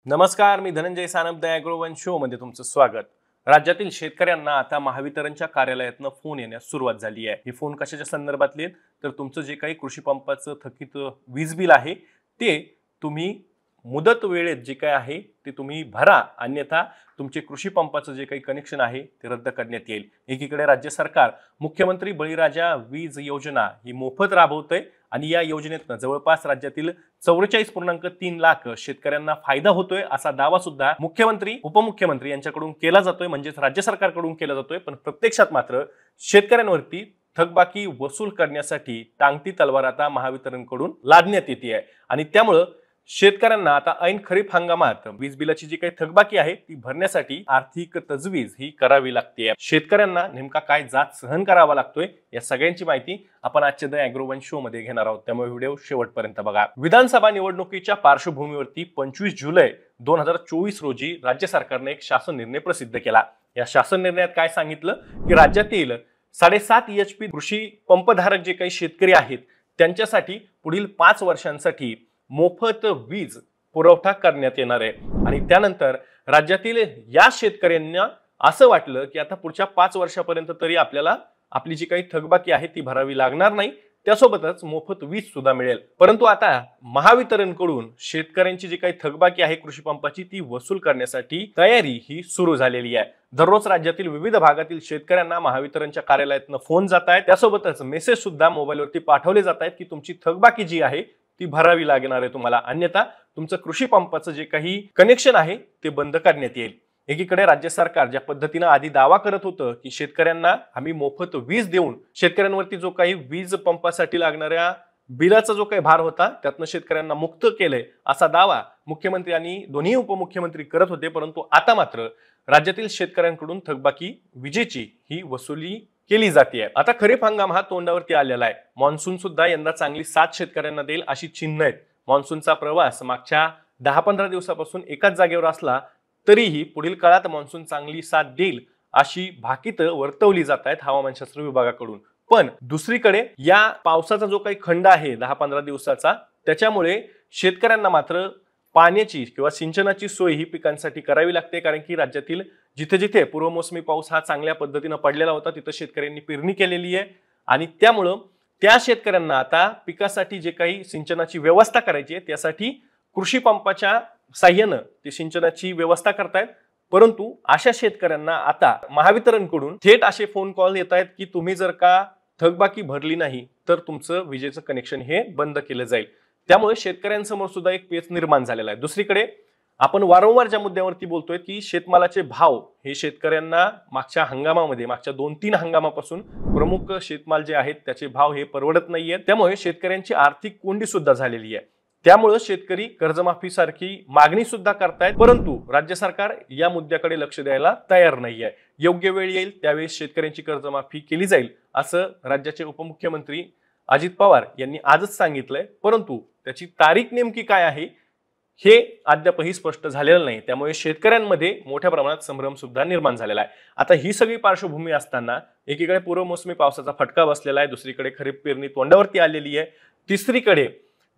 नमस्कार, मी धनंजय सानप ॲग्रोवन शो मध्ये तुमचं स्वागत। राज्यातील शेतकऱ्यांना आता महावितरणच्या कार्यालयातनं फोन येण्यास सुरुवात झाली आहे। ही फोन कशाच्या संदर्भातले तर तुमचं जे काही कृषी पंपाचं थकीत वीज बिल आहे ते तुम्ही मुदत वेळेत जे काही आहे ते तुम्ही भरा, अन्यथा तुमचे कृषी पंपाचं जे काही कनेक्शन आहे ते रद्द करण्यात येईल। एकीकडे राज्य सरकार मुख्यमंत्री बळीराजा वीज योजना ही मोफत राबवतंय आणि या योजनेतनं जवळपास राज्यातील 44.3 लाख शेतकऱ्यांना फायदा होतोय असा दावा सुद्धा मुख्यमंत्री उपमुख्यमंत्री यांच्याकडून केला जातोय, म्हणजेच राज्य सरकारकडून केला जातोय। पण प्रत्यक्षात मात्र शेतकऱ्यांवरती थकबाकी वसूल करण्यासाठी टांगती तलवार आता महावितरणकडून लादण्यात येते आणि त्यामुळे शेतकऱ्यांना आता ऐन खरीप हंगामात वीज बिलाची जी काही थकबाकी आहे ती भरण्यासाठी आर्थिक तजवीज ही करावी लागते। शेतकऱ्यांना नेमका काय जाच सहन करावा लागतोय या सगळ्यांची माहिती आपण आजच्या द ॲग्रोवन शो मध्ये घेणार आहोत, त्यामुळे व्हिडिओ शेवटपर्यंत बघा। विधानसभा निवडणुकीच्या पार्श्वभूमीवरती 25 जुलै 2024 रोजी राज्य सरकारने एक शासन निर्णय प्रसिद्ध केला। या शासन निर्णयात काय सांगितलं की राज्यातील 7.5 HP कृषी पंपधारक जे काही शेतकरी आहेत त्यांच्यासाठी पुढील 5 वर्षांसाठी मोफत वीज पुरवठा करण्यात येणार आहे। आणि त्यानंतर राज्यातील या शेतकऱ्यांना असं वाटलं की आता पुढच्या 5 वर्षापर्यंत तरी आपल्याला आपली जी काही थकबाकी आहे ती भरावी लागणार नाही, त्यासोबतच मोफत वीज सुद्धा मिळेल। परंतु आता महावितरणकडून शेतकऱ्यांची जी काही थकबाकी आहे कृषी पंपाची ती वसूल करण्यासाठी तयारी ही सुरू झालेली आहे। दररोज राज्यातील विविध भागातील शेतकऱ्यांना महावितरणच्या कार्यालयातून फोन जात आहेत, त्यासोबतच मेसेज सुद्धा मोबाईलवरती पाठवले जात आहेत की तुमची थकबाकी जी आहे ती भरावी लागणार आहे तुम्हाला, अन्यथा तुमचं कृषी पंपाचं जे काही कनेक्शन आहे ते बंद करण्यात येईल। एकीकडे राज्य सरकार ज्या पद्धतीने आधी दावा करत होतं की शेतकऱ्यांना आम्ही मोफत वीज देऊन शेतकऱ्यांवरती जो काही वीज पंपासाठी लागणाऱ्या बिलाचा जो काही भार होता त्यातनं शेतकऱ्यांना मुक्त केलंय असा दावा मुख्यमंत्री आणि दोन्ही उपमुख्यमंत्री करत होते, परंतु आता मात्र राज्यातील शेतकऱ्यांकडून थकबाकी विजेची ही वसुली केली जाते। आता खरीप हंगाम हा तोंडावरती आलेला आहे। मान्सून सुद्धा यंदा चांगली साथ शेतकऱ्यांना देईल अशी चिन्ह आहेत। मान्सूनचा प्रवास मागच्या 10-15 दिवसापासून एकाच जागेवर असला तरीही पुढील काळात मान्सून चांगली साथ देईल अशी भाकीत वर्तवली जात आहेत हवामानशास्त्र विभागाकडून। पण दुसरीकडे या पावसाचा जो काही खंड आहे 10-15 दिवसाचा त्याच्यामुळे शेतकऱ्यांना मात्र पाण्याची किंवा सिंचनाची सोय ही पिकांसाठी करावी लागते, कारण की राज्यातील जिथे जिथे पूर्वमोसमी पाऊस हा चांगल्या पद्धतीने पडलेला होता तिथे शेतकऱ्यांनी पेरणी केलेली आहे आणि त्यामुळे त्या शेतकऱ्यांना आता पिकासाठी जे काही सिंचनाची व्यवस्था करायची आहे त्यासाठी कृषी पंपाच्या साह्याने ते सिंचनाची व्यवस्था करतायत। परंतु अशा शेतकऱ्यांना आता महावितरणकडून थेट असे फोन कॉल येत आहेत की तुम्ही जर का थकबाकी भरली नाही तर तुमचं विजेचं कनेक्शन हे बंद केलं जाईल। त्यामुळे शेतकऱ्यांसमोर सुद्धा एक पेच निर्माण झालेला आहे। दुसरीकडे आपण वारंवार ज्या मुद्द्यावरती बोलतोय की शेतमालाचे भाव हे शेतकऱ्यांना मागच्या हंगामामध्ये मागच्या 2-3 हंगामापासून प्रमुख शेतमाल जे आहेत त्याचे भाव हे परवडत नाहीयेत, त्यामुळे शेतकऱ्यांची आर्थिक कोंडी सुद्धा झालेली आहे। त्यामुळे शेतकरी कर्जमाफी सारखी मागणी सुद्धा करतायत, परंतु राज्य सरकार या मुद्द्याकडे लक्ष द्यायला तयार नाहीये। योग्य वेळ येईल त्यावेळी शेतकऱ्यांची कर्जमाफी केली जाईल असं राज्याचे उपमुख्यमंत्री अजित पवार यांनी आजच सांगितलंय, परंतु त्याची तारीख नेमकी काय आहे हे अद्यापही स्पष्ट झालेलं नाही। त्यामुळे शेतकऱ्यांमध्ये मोठ्या प्रमाणात संभ्रम सुद्धा निर्माण झालेला आहे। आता ही सगळी पार्श्वभूमी असताना एकीकडे पूर्वमोसमी पावसाचा फटका बसलेला आहे, दुसरीकडे खरीप पेरणी तोंडावरती आलेली आहे, तिसरीकडे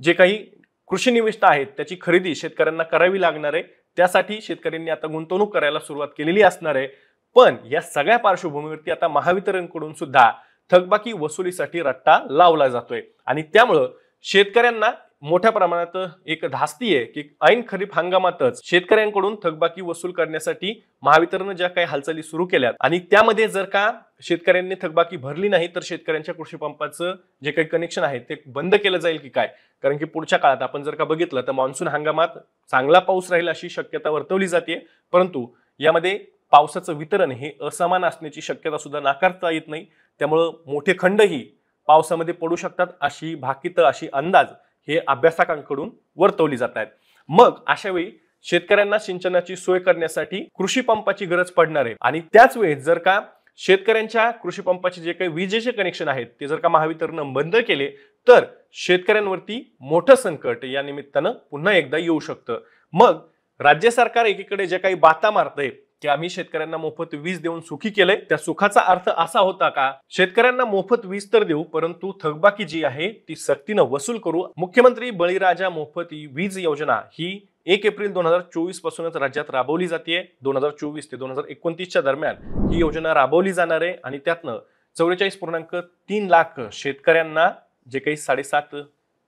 जे काही कृषी निविष्ठा आहेत त्याची खरेदी शेतकऱ्यांना करावी लागणार आहे, त्यासाठी शेतकऱ्यांनी आता गुंतवणूक करायला सुरुवात केलेली असणार आहे। पण या सगळ्या पार्श्वभूमीवरती आता महावितरणकडून सुद्धा थकबाकी वसुलीसाठी रट्टा लावला जातोय आणि त्यामुळे शेतकऱ्यांना मोठ्या प्रमाणात एक धास्ती आहे की ऐन खरीप हंगामातच शेतकऱ्यांकडून थकबाकी वसूल करण्यासाठी महावितरण ज्या काही हालचाली सुरू केल्यात आणि त्यामध्ये जर का शेतकऱ्यांनी थकबाकी भरली नाही तर शेतकऱ्यांच्या कृषी पंपाचं जे काही कनेक्शन आहे ते बंद केलं जाईल की काय, कारण की पुढच्या काळात आपण जर का बघितलं तर मान्सून हंगामात चांगला पाऊस राहील अशी शक्यता वर्तवली जाते, परंतु यामध्ये पावसाचं वितरण हे असमान असण्याची शक्यता सुद्धा नाकारता येत नाही। त्यामुळे मोठे खंडही पावसामध्ये पडू शकतात अशी भाकीत अशी अंदाज हे अभ्यासकांकडून वर्तवली जात आहेत। मग अशा वेळी शेतकऱ्यांना सिंचनाची सोय करण्यासाठी कृषी पंपाची गरज पडणार आहे आणि त्याच वेळी जर का शेतकऱ्यांच्या कृषी पंपाचे जे काही विजेचे कनेक्शन आहेत ते जर का महावितरण बंद केले तर शेतकऱ्यांवरती मोठं संकट या निमित्तानं पुन्हा एकदा येऊ शकतं। मग राज्य सरकार एकीकडे जे काही बाता मारतंय की आम्ही शेतकऱ्यांना मोफत वीज देऊन सुखी केलंय, त्या सुखाचा अर्थ असा होता का शेतकऱ्यांना मोफत वीज तर देऊ परंतु थकबाकी जी आहे ती सक्तीनं वसूल करू। मुख्यमंत्री बळीराजा मोफत वीज योजना ही 1 एप्रिल 2024 पासूनच राज्यात राबवली जाते. 2024 ते 2029च्या दरम्यान ही योजना राबवली जाणार आहे आणि त्यातनं 44.3 लाख शेतकऱ्यांना, जे काही 7.5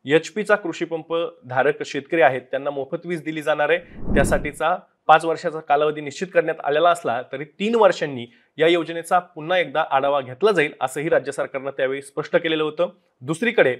HP कृषी पंप धारक शेतकरी आहेत, त्यांना मोफत वीज दिली जाणार आहे. त्यासाठीचा 5 वर्षाचा कालावधी निश्चित करण्यात आलेला असला तरी 3 वर्षांनी या योजनेचा पुन्हा एकदा आढावा घेतला जाईल, असंही राज्य सरकारनं त्यावेळी स्पष्ट केलेलं होतं. दुसरीकडे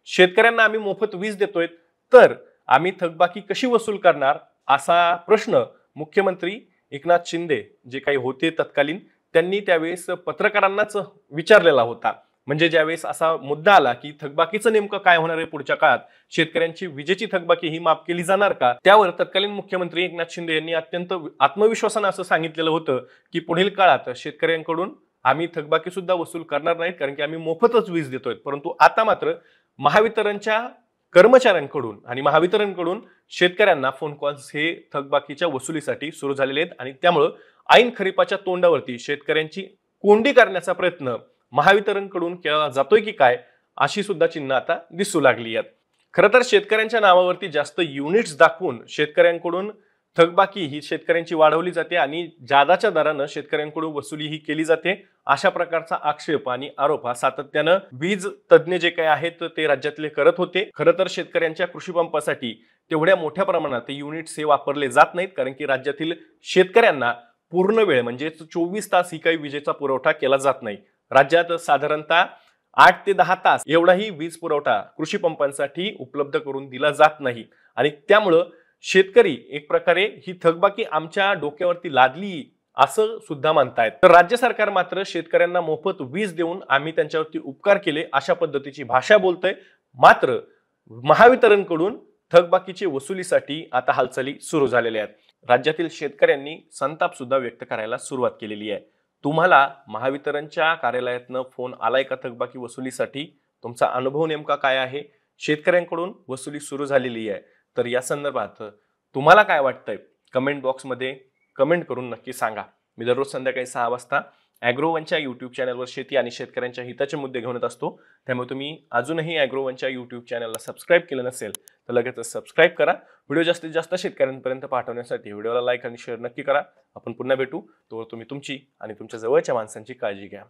शेतकऱ्यांना आम्ही मोफत वीज देतोय, तर आम्ही थकबाकी कशी वसूल करणार, असा प्रश्न मुख्यमंत्री एकनाथ शिंदे जे काही होते तत्कालीन, त्यांनी त्यावेळेस पत्रकारांनाच विचारलेला होता. म्हणजे ज्यावेळेस असा मुद्दा आला की थकबाकीचं नेमकं काय होणार आहे पुढच्या काळात, शेतकऱ्यांची विजेची थकबाकी ही माफ केली जाणार का, त्यावर तत्कालीन मुख्यमंत्री एकनाथ शिंदे यांनी अत्यंत आत्मविश्वासानं असं सांगितलेलं होतं की पुढील काळात शेतकऱ्यांकडून आम्ही थकबाकी सुद्धा वसूल करणार नाहीत, कारण की आम्ही मोफतच वीज देतोय. परंतु आता मात्र महावितरणच्या कर्मचाऱ्यांकडून आणि महावितरणकडून शेतकऱ्यांना फोन कॉल्स हे थकबाकीच्या वसुलीसाठी सुरू झालेले आहेत आणि त्यामुळं ऐन खरीपाच्या तोंडावरती शेतकऱ्यांची कोंडी करण्याचा प्रयत्न महावितरणकडून केला जातोय की काय, अशी सुद्धा चिन्ह आता दिसू लागली आहेत. खरं तर शेतकऱ्यांच्या नावावरती जास्त युनिट्स दाखवून शेतकऱ्यांकडून थकबाकी ही शेतकऱ्यांची वाढवली जाते आणि जादाच्या दरानं शेतकऱ्यांकडून वसुली ही केली जाते, अशा प्रकारचा आक्षेप आणि आरोप हा सातत्यानं वीज तज्ज्ञ जे काही आहेत ते राज्यातले करत होते. खरं तर शेतकऱ्यांच्या कृषी पंपासाठी तेवढ्या मोठ्या प्रमाणात युनिट्स हे वापरले जात नाहीत, कारण की राज्यातील शेतकऱ्यांना पूर्ण वेळ म्हणजे 24 तास ही काही विजेचा पुरवठा केला जात नाही. राज्यात साधारणतः 8 ते 10 तास एवढाही वीज पुरवठा कृषी पंपांसाठी उपलब्ध करून दिला जात नाही आणि त्यामुळं शेतकरी एक प्रकारे ही थकबाकी आमच्या डोक्यावरती लादली असं सुद्धा म्हणतायत. तर राज्य सरकार मात्र शेतकऱ्यांना मोफत वीज देऊन आम्ही त्यांच्यावरती उपकार केले अशा पद्धतीची भाषा बोलतंय. मात्र महावितरणकडून थकबाकीची वसुलीसाठी आता हालचाली सुरू झालेल्या आहेत. राज्यातील शेतकऱ्यांनी संताप सुद्धा व्यक्त करायला सुरुवात केलेली आहे. तुम्हाला महावितरणच्या कार्यालयातनं फोन आलाय का थकबाकी वसुलीसाठी? तुमचा अनुभव नेमका काय आहे? शेतकऱ्यांकडून वसुली सुरू झालेली आहे, तर या संदर्भात तुम्हाला काय वाटतंय कमेंट बॉक्समध्ये कमेंट करून नक्की सांगा. मी दररोज संध्याकाळी 6 वाजता ॲग्रोवनच्या यूट्यूब चॅनलवर शेती आणि शेतकऱ्यांच्या हिताचे मुद्दे घेऊन येत असतो. त्यामुळे तुम्ही अजूनही ॲग्रोवनच्या यूट्यूब चॅनलला सबस्क्राईब केलं नसेल तर लगेच सबस्क्राईब करा. व्हिडिओ जास्तीत जास्त शेतकऱ्यांपर्यंत पाठवण्यासाठी व्हिडिओला लाईक आणि शेअर नक्की करा. आपण पुन्हा भेटू. तोवर तुम्ही तुमची आणि तुमच्या जवळच्या माणसांची काळजी घ्या.